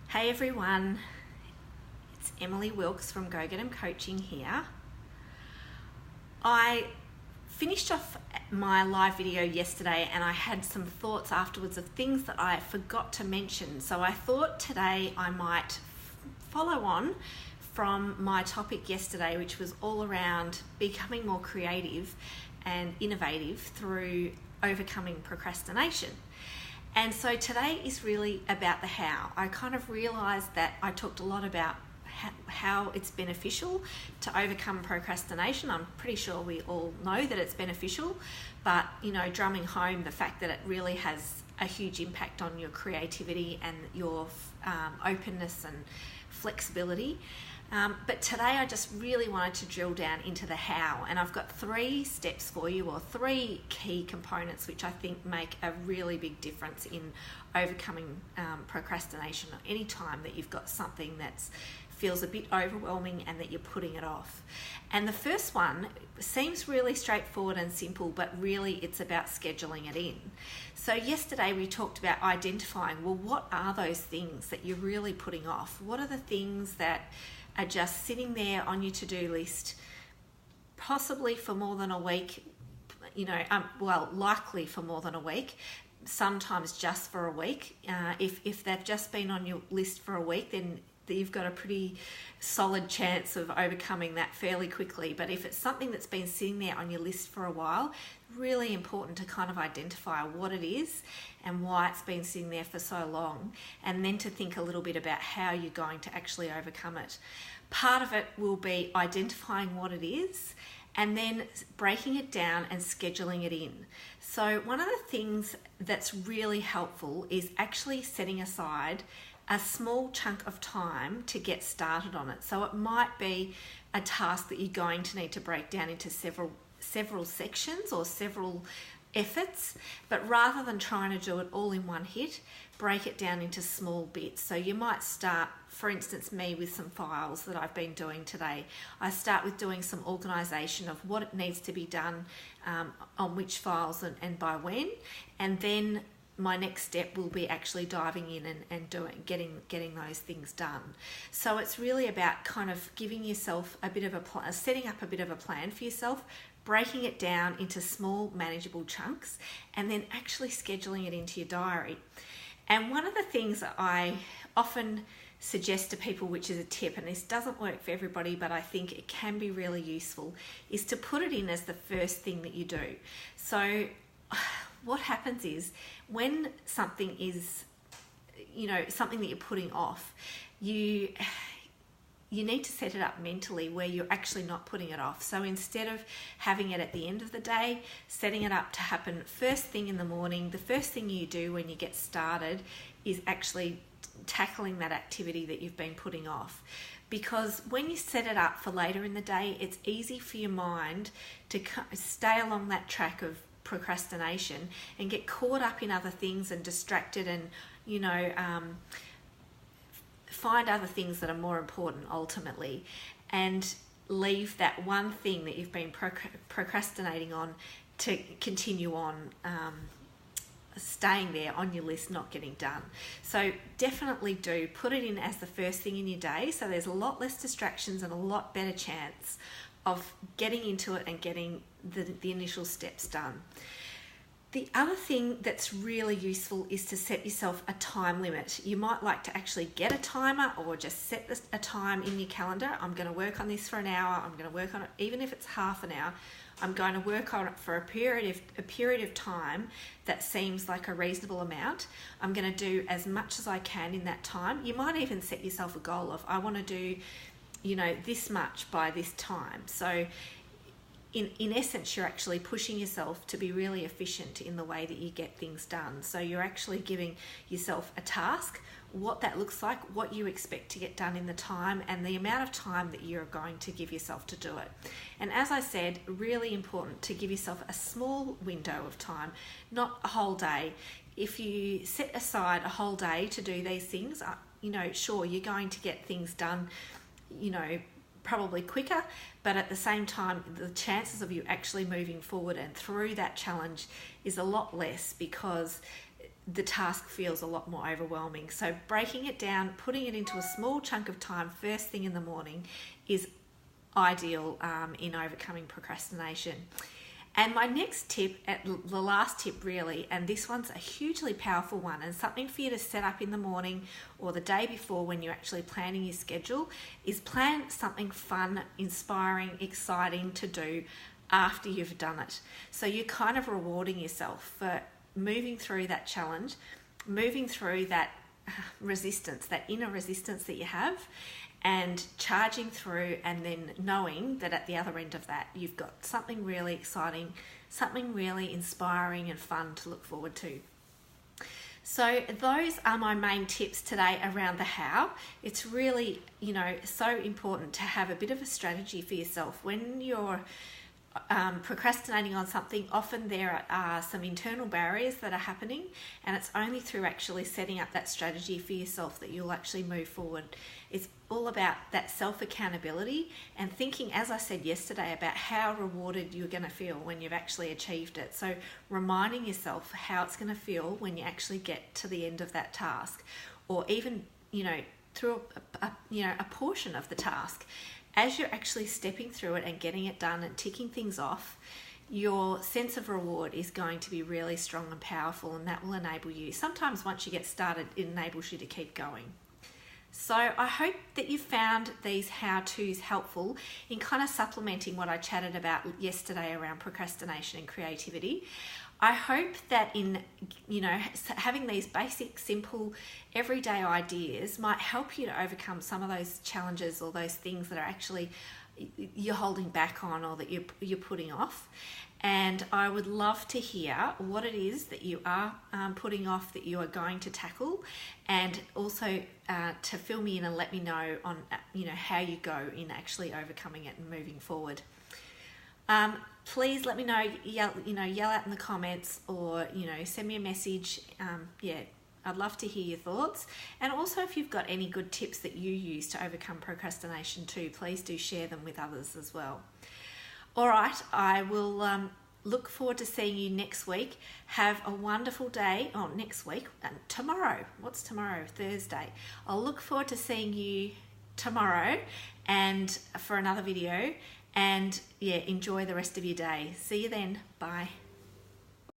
Hey everyone, it's Emily Wilkes from Go Get 'Em Coaching here. I finished off my live video yesterday and I had some thoughts afterwards of things that I forgot to mention. So I thought today I might follow on from my topic yesterday, which was all around becoming more creative and innovative through overcoming procrastination. And so today is really about the how. I kind of realised that I talked a lot about how it's beneficial to overcome procrastination. I'm pretty sure we all know that it's beneficial, but drumming home the fact that it really has a huge impact on your creativity and your openness and flexibility. But today I just really wanted to drill down into the how, and I've got 3 steps for you, or 3 key components which I think make a really big difference in overcoming procrastination or any time that you've got something that feels a bit overwhelming and that you're putting it off. And the first one seems really straightforward and simple, but really it's about scheduling it in. So yesterday we talked about identifying, well, what are those things that you're really putting off? What are the things that are just sitting there on your to-do list, possibly for more than a week, likely for more than a week, sometimes just for a week. If they've just been on your list for a week, then you've got a pretty solid chance of overcoming that fairly quickly. But if it's something that's been sitting there on your list for a while, really important to kind of identify what it is and why it's been sitting there for so long, and then to think a little bit about how you're going to actually overcome it. Part of it will be identifying what it is and then breaking it down and scheduling it in. So one of the things that's really helpful is actually setting aside a small chunk of time to get started on it. So it might be a task that you're going to need to break down into several sections or several efforts, but rather than trying to do it all in one hit, break it down into small bits. So you might start, for instance, me with some files that I've been doing today. I start with doing some organisation of what it needs to be done, on which files and by when, and then my next step will be actually diving in and getting those things done. So it's really about kind of giving yourself a bit of setting up a bit of a plan for yourself, breaking it down into small manageable chunks, and then actually scheduling it into your diary. And one of the things that I often suggest to people, which is a tip, and this doesn't work for everybody, but I think it can be really useful, is to put it in as the first thing that you do. So what happens is when something is, something that you're putting off, you need to set it up mentally where you're actually not putting it off. So instead of having it at the end of the day, setting it up to happen first thing in the morning, the first thing you do when you get started is actually tackling that activity that you've been putting off. Because when you set it up for later in the day, it's easy for your mind to stay along that track of procrastination and get caught up in other things and distracted and find other things that are more important ultimately, and leave that one thing that you've been procrastinating on to continue on staying there on your list, not getting done. So definitely do put it in as the first thing in your day, so there's a lot less distractions and a lot better chance of getting into it and getting the initial steps done. The other thing that's really useful is to set yourself a time limit. You might like to actually get a timer or just set a time in your calendar. I'm going to work on this for an hour. I'm going to work on it, even if it's half an hour. I'm going to work on it for a period of time that seems like a reasonable amount. I'm going to do as much as I can in that time. You might even set yourself a goal of, I want to do this much by this time. So in essence, you're actually pushing yourself to be really efficient in the way that you get things done. So you're actually giving yourself a task, what that looks like, what you expect to get done in the time, and the amount of time that you're going to give yourself to do it. And as I said, really important to give yourself a small window of time, not a whole day. If you set aside a whole day to do these things, sure, you're going to get things done, probably quicker, but at the same time, the chances of you actually moving forward and through that challenge is a lot less, because the task feels a lot more overwhelming. So breaking it down, putting it into a small chunk of time first thing in the morning is ideal in overcoming procrastination. And my next tip, the last tip really, and this one's a hugely powerful one and something for you to set up in the morning or the day before when you're actually planning your schedule, is plan something fun, inspiring, exciting to do after you've done it. So you're kind of rewarding yourself for moving through that challenge, moving through that resistance, that inner resistance that you have, and charging through, and then knowing that at the other end of that you've got something really exciting, something really inspiring and fun to look forward to. So those are my main tips today around the how. It's really, so important to have a bit of a strategy for yourself when you're procrastinating on something. Often there are some internal barriers that are happening, and it's only through actually setting up that strategy for yourself that you'll actually move forward. It's all about that self-accountability and thinking, as I said yesterday, about how rewarded you're going to feel when you've actually achieved it. So reminding yourself how it's going to feel when you actually get to the end of that task, or even through a portion of the task. As you're actually stepping through it and getting it done and ticking things off, your sense of reward is going to be really strong and powerful, and that will enable you. Sometimes once you get started, it enables you to keep going. So I hope that you found these how-tos helpful in kind of supplementing what I chatted about yesterday around procrastination and creativity. I hope that in, having these basic, simple, everyday ideas might help you to overcome some of those challenges or those things that are actually you're holding back on or that you're putting off. And I would love to hear what it is that you are putting off that you are going to tackle, and also to fill me in and let me know on how you go in actually overcoming it and moving forward. Please let me know, yell out in the comments, or send me a message. I'd love to hear your thoughts. And also, if you've got any good tips that you use to overcome procrastination too, please do share them with others as well. All right, I will look forward to seeing you next week. Have a wonderful day. Oh, next week, tomorrow. What's tomorrow? Thursday. I'll look forward to seeing you tomorrow and for another video. And enjoy the rest of your day. See you then. Bye.